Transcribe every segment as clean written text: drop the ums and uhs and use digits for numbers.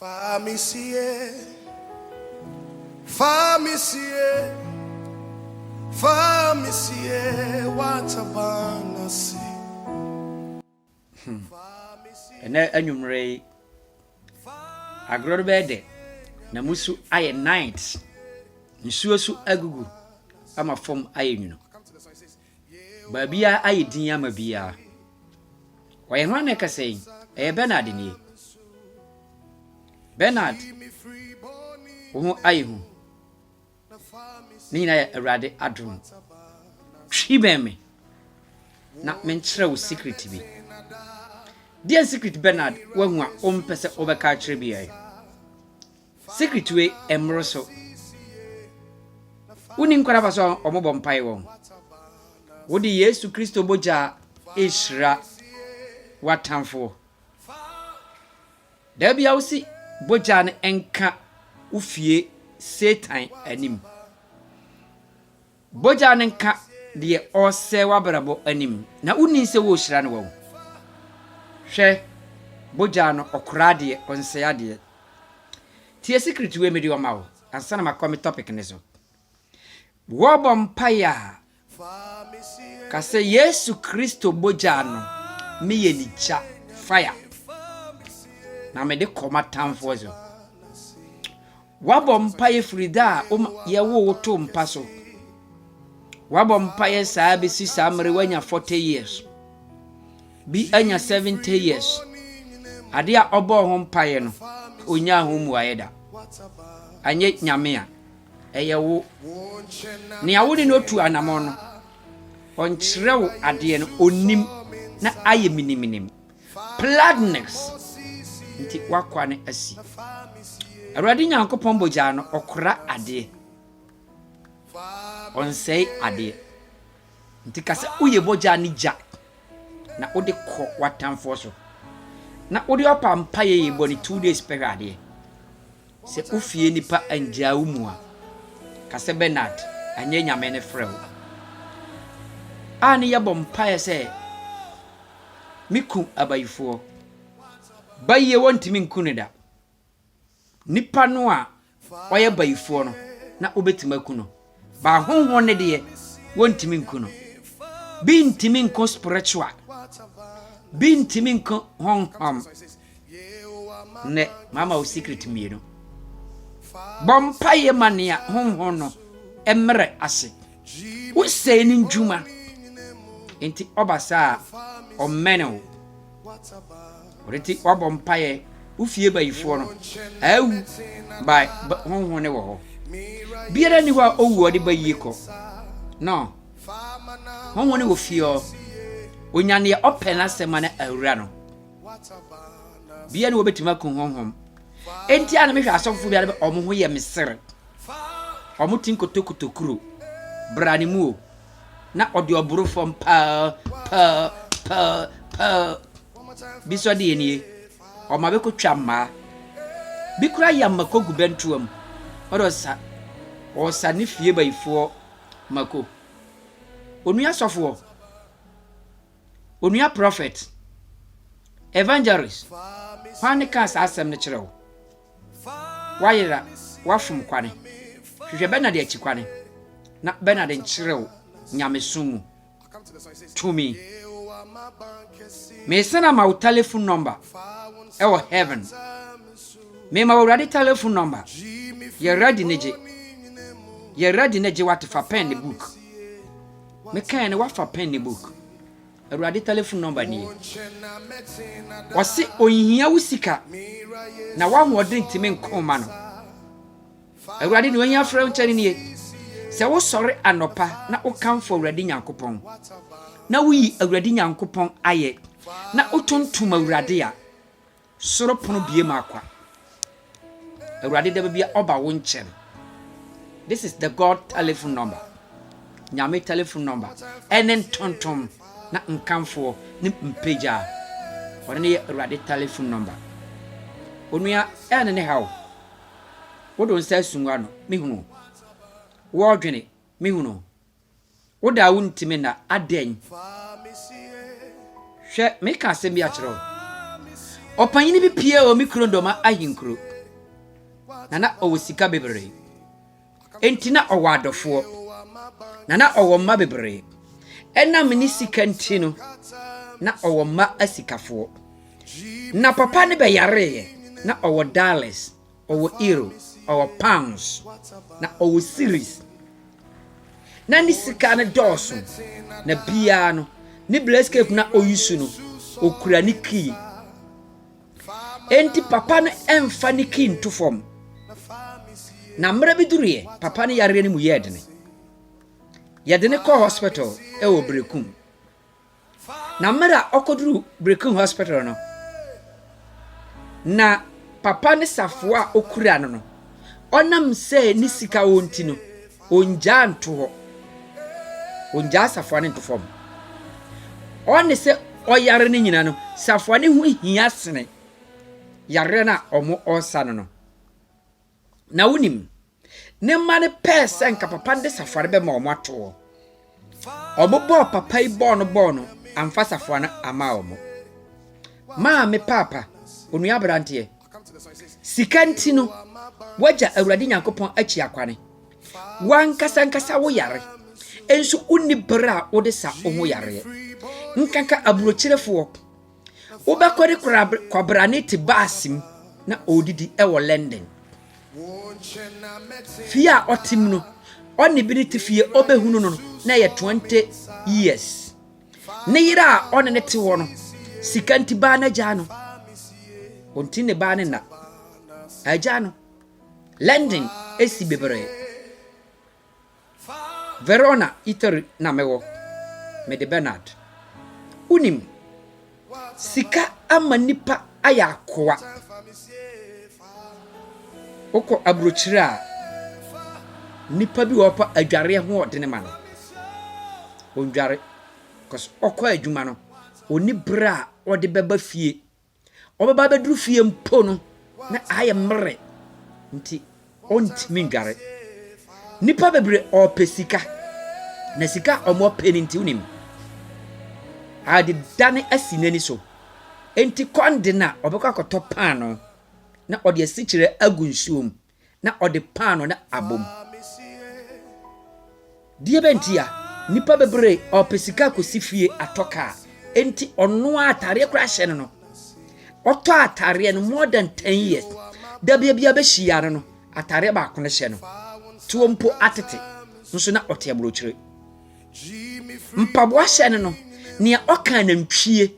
Famisie, famisie, famisie, watabanasi. Ene enyumre agrobede na musu aye night nsuo su agugu ama fom aye nwuno babia aye din ama bia waye hwan na kasei Bernard ni Bernard wo aye hu ni na awrade adrum twibeme na menkyerɛ wo secret bi dear secret Bernard wanwa ompese obeka kyerɛ bi ayi secret we emroso uni nkwara baso omobɔ mpai won wodi Yesu Kristo boja ehra watamfo da bia wosi boja ne enka ufie Satan anim boja ne nka de ose wabrabo anim na uni se wo hira ne wo hwɛ boja no okra de onsea de tie secret we medi o mawo ansa na makomi topic ne so wo bompaya ka se Yesu Kristo boja no me ye ni cha fire na me de koma tamfo zo wo bompaya frida ye wo to mpa so wo bompaya saa be si saa mre wanya 40 years bi anya 70 years ade a obo ho mpaye no onya ho mu ayeda anye nyame a eye wo ne awode no tu anamo no onkyerɛw ade no onim na aye miniminim gladness nti wakwa ne asi awurade nyankopɔn boja no okra ade onsei ade nti kase uye boja ni ja na ode ko watamfo so na ode opa mpaye yebo ni 2 days perade se ufie nipa anja umu a kase Bernard anye nyame ne frɛw ani yebo mpaye se miku abayifo baye wontimi nkunu da nipa no a oye bayifo no na obetima kuno ba honhon ne de wontimi nkunu bi ntimi nko spiritual bintimi nko honhom ne mama o secret mieno bompaye mania honhom no emre ase wo sei ni ndwuma enti obasa o menel oriti obompaye ufie bayifo no awu by honhom ne wo ho biara ni wa owu ode bayiko no honhom ne wo fie onyane open asema na awura no bia ne obetima kun honhom enti ana mehwe asofo bia be omo ho ye mesere omo tinkotokotokuro brani mu na ode oburu fom pa biso de enie oma be kotwa ma bi kura yamma kogu bentuam odosa osa ne fie bayifo mako onu asofo onuya prophet evangelist kwani kasa asem ne kyerɛw wayira wafum kwane hwehwɛ Bernard achi kwane na Bernard nkyerɛw nyamesumu to me me send my telephone number ewo heaven me ma already telephone number you ready neje what for pen the book me kan what for pen the book awurade telephone number ni wose onhia wusika na wahode ntime nkoma no awurade ni onhia frɛ nkyɛne nie sɛ wo sɔre anopa na wo kamfo awurade nyankopɔn na wuyi awurade nyankopɔn ayɛ na otontum awurade a soro pono bie makwa awurade da bia oba wo nkyɛn. This is the God telephone number nyame telephone number enen tontom na nkamfo ni mpeja wona ne awurade telephone number onua ene ne hawo wodo nsa sunwa no mehunu wo dwene mehunu woda wuntime na aden hwe meka asem bi a kyerɛ Opanyini bi pie o mikro ndoma ahinkro. Na owosika bebree. Enti na owadofo. Na owomma bebree. Enam ni sika nti no na owomma asikafo. Na papa ne be yare na owo dollars, owo euro, owo pounds, na owo series. Na ni sika ne doso na bia no ni blescape na oyusu no okura ni key. Enti papa no emfa ni key nto fom. Na mra bidurie papa ne yare ni mu yedene. Yedene ko hospital e wo Brekum. Na mra okoduru Brekum hospital no. Na papa ne safo a okura no no. Onam se ni sika wonti no. Onja nto ho. Onja safo ne nto fom. One se oyare ne nyina no safo ne hu hia sene. Yare na omo osa no no. Na unim ne mane pese nka papa nde safo be ma omo ato. Omo bo papa I bono amfa safo na ama omo. Ma me papa onu abrante sika nti no waja awurade nyankopon achi akwane wankasa wo yare enso unni bra wo de sa oho yare nkanka aburochirefo wo bakore kwabrane te basim na odidi e wo London fia otim no onni bi te fie obehunu no na ye 20 years ne yira onne ne te wo no sika nti ba na jano onti ne ba ne na ajano London esi bebre Verona Italy na mewo me de Bernard unim sika ama nipa aya koa oko abrochira nipa bi wopa adware ho odene ma no ondware cause oko adwuma no oni bra ode beba fie obeba beduru fie mpo no na aye mre nti ontimi ndware nipa bebre opesika na sika omo peni nti unim ade dane asinani so enti konde na obekwa koto pano na ode asichire agunsuom na ode pano na abom die bentia nipa bebre opesika kosifie atoka enti ono atare kra hye no oto atare no more than 10 years da bia be hia no atare ba kono hye no tuompo atete nso na ote abrochire mpaboa hye no nia oka na ntwie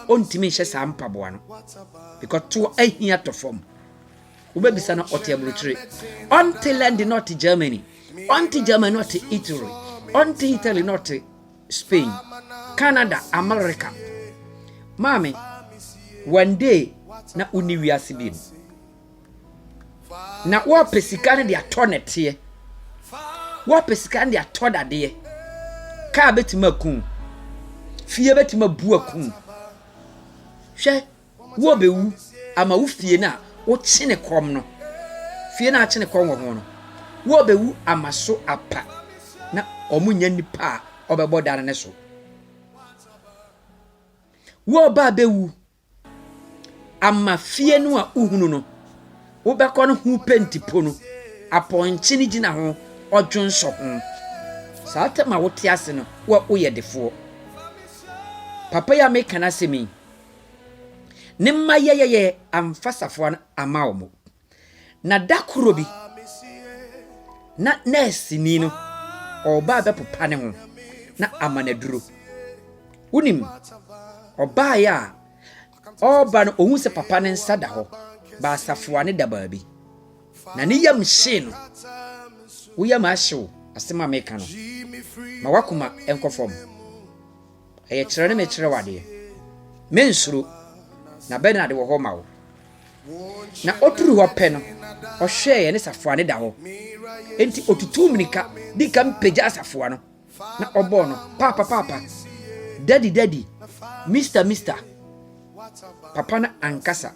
ontimi hye sa mpaboa no because to ahia to form ubebisa na ote abrochire until land not Germany until Germany not Italy until Italy not Spain Canada America mame one day na uniwiase bi na wo pesika ne de atonete wo pesika ne de atodade ka betima kun fie betima bu akun hwe wo bewu ama wo fie na wo chine kom no fie na chine kom wo ho no wo bewu ama so apa na omunya nipa obebo dane ne so wo ba bewu ama fie no a uhunu no wo bekọ no hu pentipo no aponchi ni gina ho odwonso ho saatema wo tiase no wo oyedefo papa ya me kana semi ne mayeyeye amfasafo na amawo na dakuro bi na nurse ni no oba be popa ne ho na amanaduro unim oba ya oba no ohun se papa ne nsa da ho ba asafo ne da baabi na ne yam hye no wo yam ahyew asema meka no ma wakoma enkofom eye kire ne me kire wade mensuro na Bernard wo ho ma wo na oturu ho pe no ohwe ye ne safo ne da ho enti otutu mnika di kam peja asafo no na obo no papa daddy Mr. papa na ankasa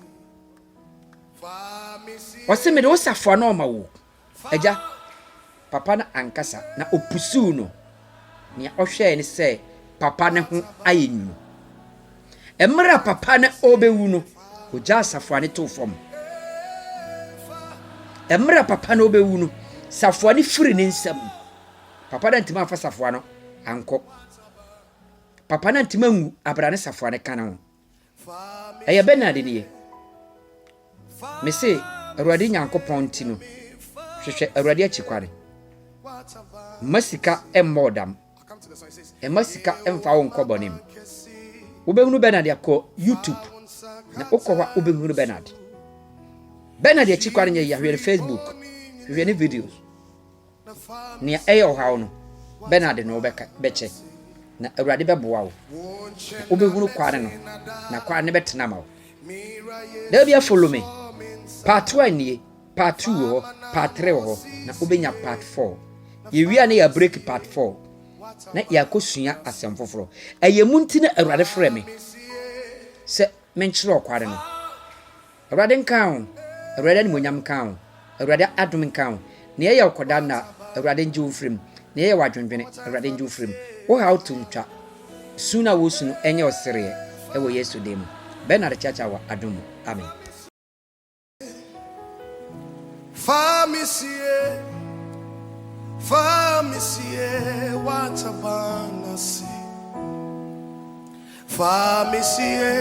oseme de osafo na oma wo eja papa na ankasa na opusu no ne ohwe ne se papa ne ho ayenyu emra papa na obewu no ogya safoane to fam emra papa no obewu no safoane firi ne nsam papa da ntima afa safoa no anko papa na ntima ngu abrane safoane kana ho eye Bernard ne me se Awurade Nyankopɔn ti no hwehwɛ Awurade achikware masika emmodam masika emfa wo nkɔbɔnem wobɛhunu Bernard akɔ YouTube na okɔwa wobɛhunu Bernard achikware nye yahwe Facebook hwehwɛ ne videos ne ɛyɛ ɔhaw no Bernard no bɛkyɛ na Awurade bɛboa wo wobɛhunu kware no na kware ne bɛtena ma wo da bia follow me part 1 nie part 2 ho part 3 ho na wobɛnya part 4 yewia ne ya break part 4 na yakosua asɛm foforo ɛyɛ mu nti na Awurade frɛ me sɛ menkyerɛ ɔkware no Awurade nka ho Awurade ne monyam nka ho Awurade adom nka ho ne ɛyɛ ɔkɔda na Awurade nje wo frem ne ɛyɛ wadwendwene Awurade nje wo frem wo how to ntwa suna wo sunu ɛnyɛ ɔsere ɛwɔ Yesu dem Bernard Chacha wa adom amen Famisie watabanasi Famisie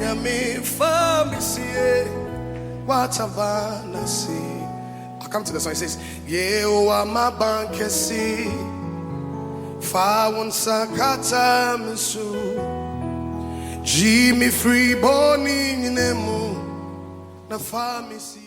nyame Famisie watabanasi. I come to the song, it says Yehowa mabankesi Fa unsakata misu Jimmy free boni nemu na famisi